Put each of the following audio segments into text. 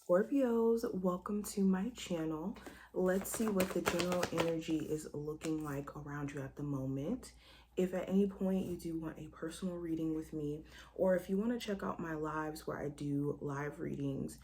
Scorpios, welcome to my channel. Let's see what the general energy is looking like around you at the moment. If at any point you do want a personal reading with me, or if you want to check out my lives where I do live readings,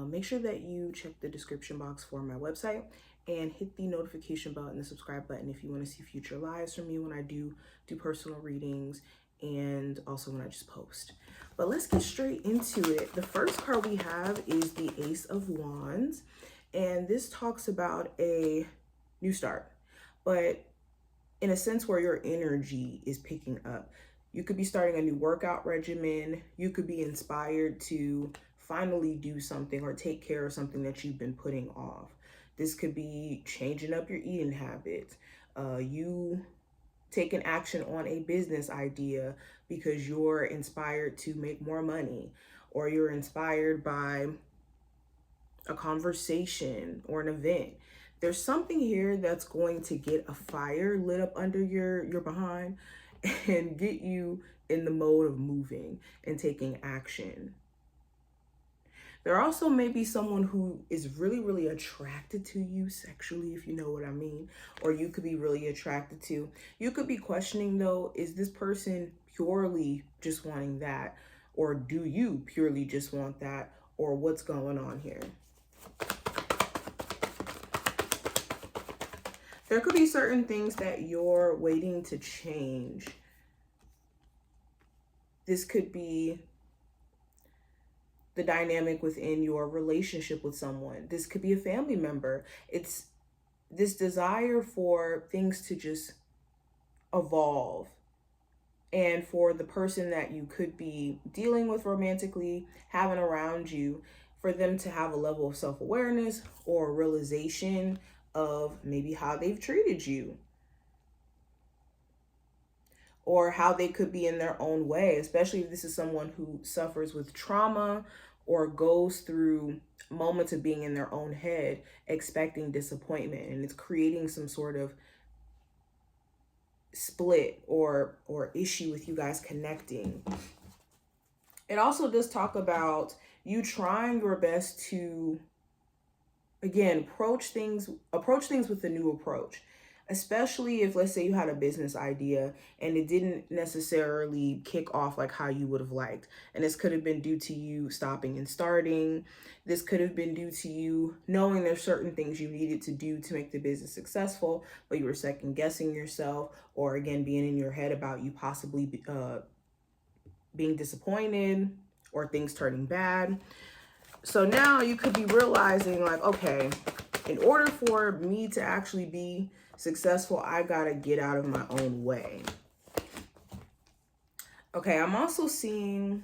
make sure that you check the description box for my website and hit the notification bell and the subscribe button if you want to see future lives from me when I do personal readings and also when I just post. But let's get straight into it. The first card we have is the Ace of Wands, and this talks about a new start, but in a sense where your energy is picking up. You could be starting a new workout regimen. You could be inspired to finally do something or take care of something that you've been putting off. This could be changing up your eating habits. You taking action on a business idea because you're inspired to make more money, or you're inspired by a conversation or an event. There's something here that's going to get a fire lit up under your behind and get you in the mode of moving and taking action. There also may be someone who is really, really attracted to you sexually, if you know what I mean, or you could be really attracted to. You could be questioning, though, is this person purely just wanting that? Or do you purely just want that? Or what's going on here? There could be certain things that you're waiting to change. This could be the dynamic within your relationship with someone. This could be a family member. It's this desire for things to just evolve, and for the person that you could be dealing with romantically, having around you, for them to have a level of self-awareness or a realization of maybe how they've treated you, or how they could be in their own way, especially if this is someone who suffers with trauma or goes through moments of being in their own head, expecting disappointment, and it's creating some sort of split or issue with you guys connecting. It also does talk about you trying your best to, again, approach things with a new approach. Especially if, let's say, you had a business idea and it didn't necessarily kick off like how you would have liked. And this could have been due to you stopping and starting. This could have been due to you knowing there's certain things you needed to do to make the business successful, but you were second guessing yourself, or again, being in your head about you possibly being disappointed or things turning bad. So now you could be realizing, like, okay, in order for me to actually be successful, I gotta get out of my own way. Okay, I'm also seeing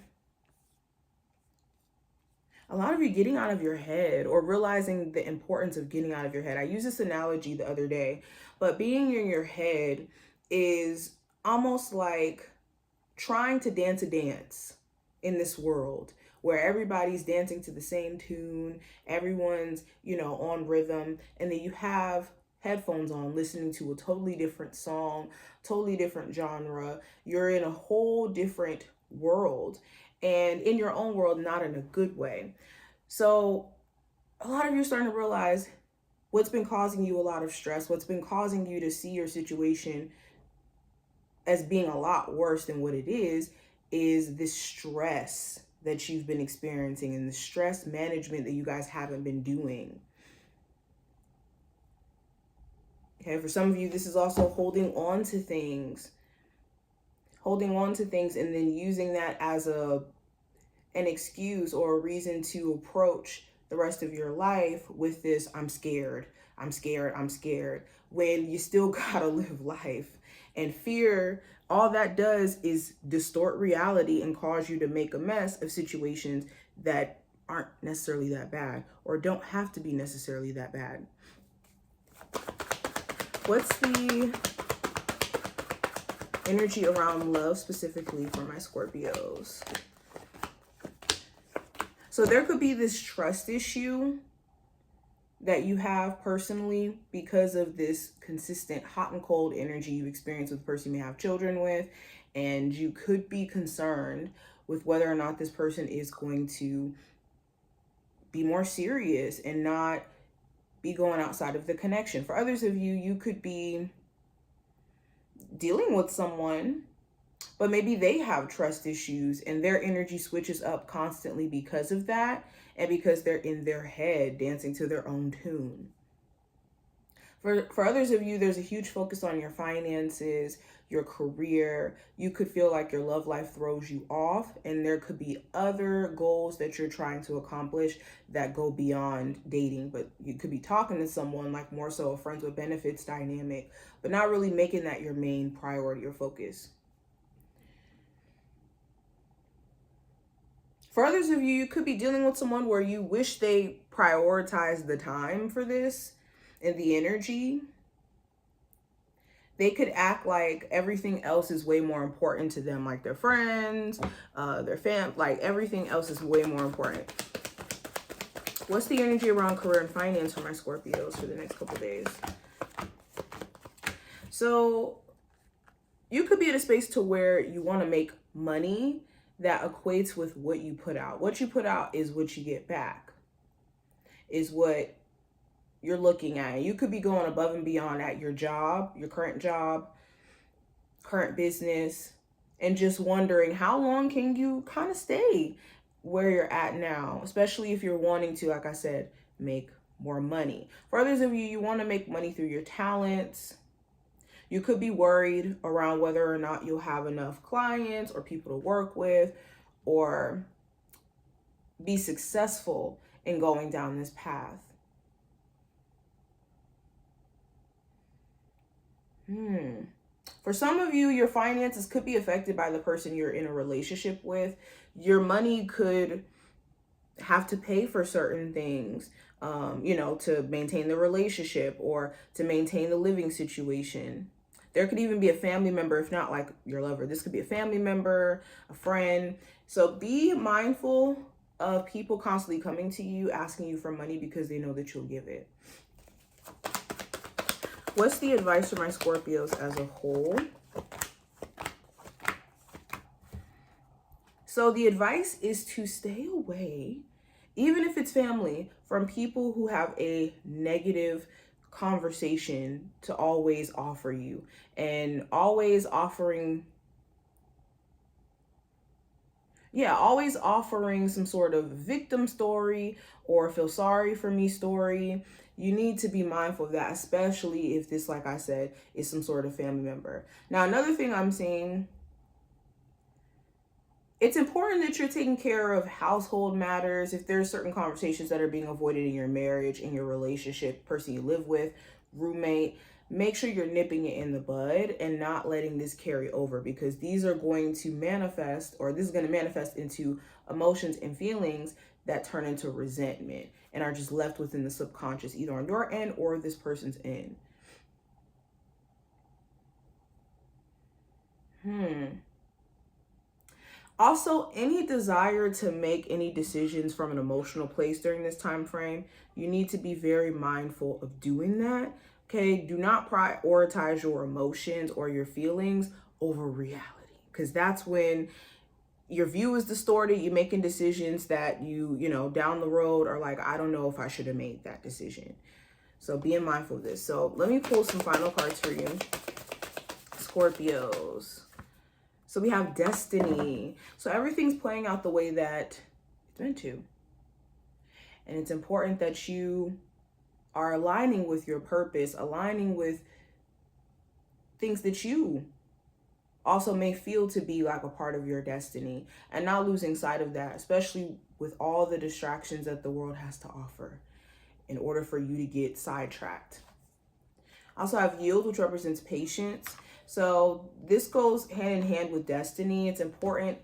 a lot of you getting out of your head or realizing the importance of getting out of your head. I used this analogy the other day, but being in your head is almost like trying to dance a dance in this world where everybody's dancing to the same tune, everyone's, on rhythm, and then you have headphones on listening to a totally different song, totally different genre. You're in a whole different world, and in your own world, not in a good way. So a lot of you are starting to realize what's been causing you a lot of stress, what's been causing you to see your situation as being a lot worse than what it is this stress that you've been experiencing and the stress management that you guys haven't been doing. Okay, for some of you, this is also holding on to things and then using that as an excuse or a reason to approach the rest of your life with this, I'm scared, when you still gotta live life. And fear, all that does is distort reality and cause you to make a mess of situations that aren't necessarily that bad or don't have to be necessarily that bad. What's the energy around love specifically for my Scorpios? So there could be this trust issue that you have personally because of this consistent hot and cold energy you experience with the person you may have children with, and you could be concerned with whether or not this person is going to be more serious and not be going outside of the connection. For others of you, you could be dealing with someone, but maybe they have trust issues and their energy switches up constantly because of that, and because they're in their head dancing to their own tune. For others of you, there's a huge focus on your finances, your career. You could feel like your love life throws you off, and there could be other goals that you're trying to accomplish that go beyond dating. But you could be talking to someone, like more so a friends with benefits dynamic, but not really making that your main priority or focus. For others of you, you could be dealing with someone where you wish they prioritized the time for this and the energy. They could act like everything else is way more important to them, like their friends, their fam, like everything else is way more important. What's the energy around career and finance for my Scorpios for the next couple days? So you could be in a space to where you want to make money that equates with what you put out. What you put out is what you get back, is what you're looking at. You could be going above and beyond at your job, your current job, current business, and just wondering how long can you kind of stay where you're at now, especially if you're wanting to, like I said, make more money. For others of you, you want to make money through your talents. You could be worried around whether or not you'll have enough clients or people to work with, or be successful in going down this path. For some of you, your finances could be affected by the person you're in a relationship with. Your money could have to pay for certain things, to maintain the relationship or to maintain the living situation. There could even be a family member, if not like your lover. This could be a family member, a friend. So be mindful of people constantly coming to you, asking you for money because they know that you'll give it. What's the advice for my Scorpios as a whole? So the advice is to stay away, even if it's family, from people who have a negative conversation to always offer you, and always offering some sort of victim story or feel sorry for me story. You need to be mindful of that, especially if this, like I said, is some sort of family member. Now, another thing I'm seeing, it's important that you're taking care of household matters. If there's certain conversations that are being avoided in your marriage, in your relationship, person you live with, roommate, make sure you're nipping it in the bud and not letting this carry over, because these are going to manifest, or this is going to manifest into emotions and feelings that turn into resentment and are just left within the subconscious, either on your end or this person's end. Also, any desire to make any decisions from an emotional place during this time frame, you need to be very mindful of doing that. Okay, do not prioritize your emotions or your feelings over reality, because that's when your view is distorted. You're making decisions that you down the road are like, I don't know if I should have made that decision. So being mindful of this. So let me pull some final cards for you, Scorpios. So we have destiny. So everything's playing out the way that it's meant to. And it's important that you are aligning with your purpose, aligning with things that you also may feel to be like a part of your destiny, and not losing sight of that, especially with all the distractions that the world has to offer in order for you to get sidetracked. I also have yield, which represents patience. So this goes hand in hand with destiny. It's important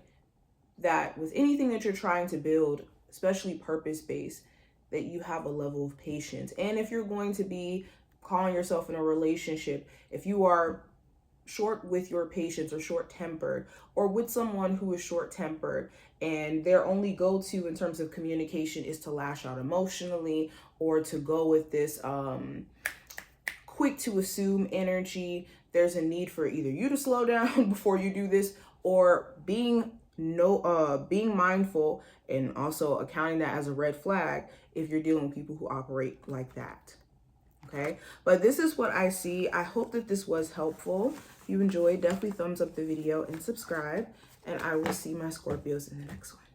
that with anything that you're trying to build, especially purpose-based, that you have a level of patience. And if you're going to be calling yourself in a relationship, if you are short with your patience or short-tempered, or with someone who is short-tempered and their only go-to in terms of communication is to lash out emotionally, or to go with this quick to assume energy, there's a need for either you to slow down before you do this, or being mindful and also accounting that as a red flag if you're dealing with people who operate like that. Okay, but this is what I see. I hope that this was helpful. If you enjoyed, definitely thumbs up the video and subscribe, and I will see my Scorpios in the next one.